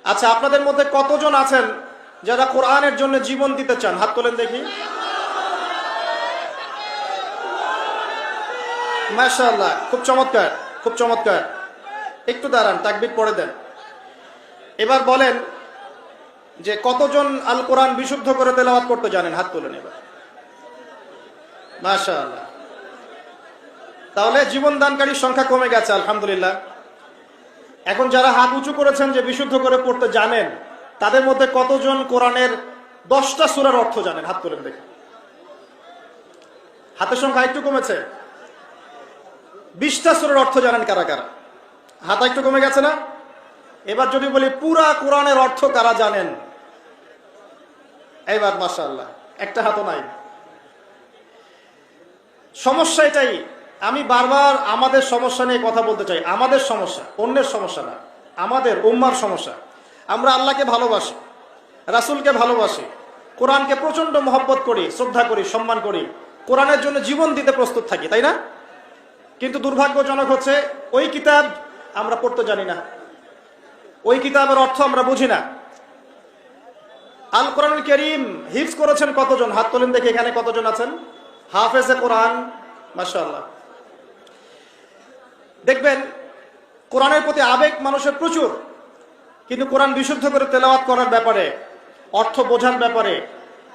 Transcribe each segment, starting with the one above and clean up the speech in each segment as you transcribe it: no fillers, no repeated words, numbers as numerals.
আচ্ছা, আপনাদের মধ্যে কতজন আছেন যারা কোরআনের জন্য জীবন দিতে চান? হাত তোলেন দেখি। মাশাআল্লাহ, খুব চমৎকার, খুব চমৎকার। একটু দাঁড়ান, তাকবীর পড়ে দেন। এবার বলেন যে কতজন আল কোরআন বিশুদ্ধ করে তেলাওয়াত করতে জানেন? হাত তোলেন এবার। মাশাআল্লাহ, তাহলে জীবন দানকারীর সংখ্যা কমে গেছে আলহামদুলিল্লাহ। এখন যারা হাত উঁচু করেছেন যে বিশুদ্ধ করে পড়তে জানেন, তাদের মধ্যে কতজন কোরআনের 10টা সূরার অর্থ জানেন? হাত তোলেন দেখি। হাতের সংখ্যা একটু কমেছে। 20টা সূরার অর্থ জানেন কারা কারা? হাত একটু কমে গেছে না? এবার যদি বলি পুরা কোরআনের অর্থ কারা জানেন? এবার মাশাআল্লাহ, একটা হাতও নাই। সমস্যা এটাই, আমি বারবার আমাদের সমস্যা নিয়ে কথা বলতে চাই। আমাদের সমস্যা, অন্যের সমস্যা না, আমাদের উম্মার সমস্যা। আমরা আল্লাহকে ভালোবাসি, রাসূলকে ভালোবাসি, কোরআনকে প্রচন্ড মহব্বত করি, শ্রদ্ধা করি, সম্মান করি, কোরআনের জন্য জীবন দিতে প্রস্তুত থাকি, তাই না? কিন্তু দুর্ভাগ্যজনক হচ্ছে ওই কিতাব আমরা পড়তে জানি না, ওই কিতাবের অর্থ আমরা বুঝি না। আল কোরআনুল কারীম হিফজ করেছেন কতজন? হাত তোলেন দেখি, এখানে কতজন আছেন হাফেজে কোরআন? মাশাআল্লাহ। দেখবেন কোরআনের প্রতি আবেগ মানুষের প্রচুর, কিন্তু কোরআন বিশুদ্ধ করে তেলাওয়াত করার ব্যাপারে, অর্থ বোঝার ব্যাপারে,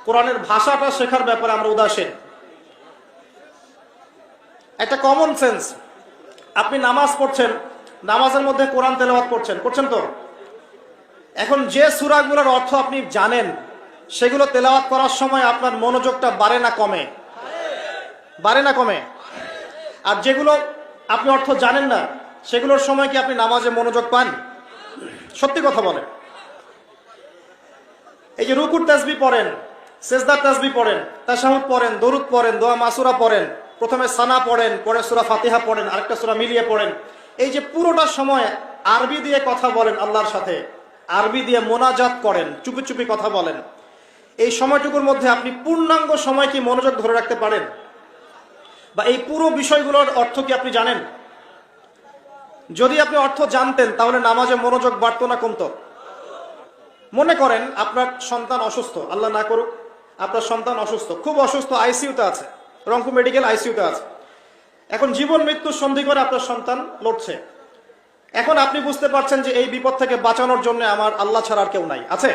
কোরআনের ভাষাটা শেখার ব্যাপারে আমরা উদাসীন। একটা কমন সেন্স, আপনি নামাজ পড়ছেন, নামাজের মধ্যে কোরআন তেলাওয়াত করছেন তো? এখন যে সূরাগুলোর অর্থ আপনি জানেন, সেগুলো তেলাওয়াত করার সময় আপনার মনোযোগটা বাড়ে না কমে? বাড়ে না কমে? আর যেগুলো আপনি অর্থ জানেন না, সেগুলোর সময় কি আপনি নামাজে মনোযোগ পান? সত্যি কথা বলেন। এই যে রুকুর তাসবিহ পড়েন, সেজদার তাসবিহ পড়েন, তাশাহুদ পড়েন, দরুদ পড়েন, দোয়া মাসুরা পড়েন, প্রথমে সানা পড়েন, পরে সূরা ফাতিহা পড়েন, আরেকটা সূরা মিলিয়ে পড়েন, এই যে পুরোটা সময় আরবি দিয়ে কথা বলেন আল্লাহর সাথে, আরবি দিয়ে মোনাজাত করেন, চুপি চুপি কথা বলেন, এই সময়টুকুর মধ্যে আপনি পূর্ণাঙ্গ সময় কি মনোযোগ ধরে রাখতে পারেন? বা এই পুরো বিষয়গুলোর অর্থ কি আপনি জানেন? যদি আপনি অর্থ জানতেন, তাহলে নামাজে মনোযোগ বাড়তো না কমতো? মনে করেন আপনার সন্তান অসুস্থ, আল্লাহ না করুক, আপনার সন্তান অসুস্থ, খুব অসুস্থ, আইসিইউতে আছে, রংপুর মেডিকেল আইসিইউতে আছে। এখন জীবন মৃত্যুর সন্ধি করে আপনার সন্তান লড়ছে। এখন আপনি বুঝতে পারছেন যে এই বিপদ থেকে বাঁচানোর জন্য আমার আল্লাহ ছাড়া আর কেউ নাই, আছে?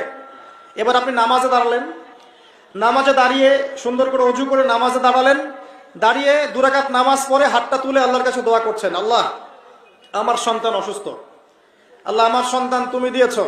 এবার আপনি নামাজে দাঁড়ালেন, নামাজে দাঁড়িয়ে সুন্দর করে অজু করে নামাজে দাঁড়ালেন, দাঁড়িয়ে 2 রাকাত নামাজ পড়ে হাতটা তুলে আল্লাহর কাছে দোয়া করছেন, আল্লাহ আমার সন্তান অসুস্থ, আল্লাহ আমার সন্তান তুমি দিয়েছো,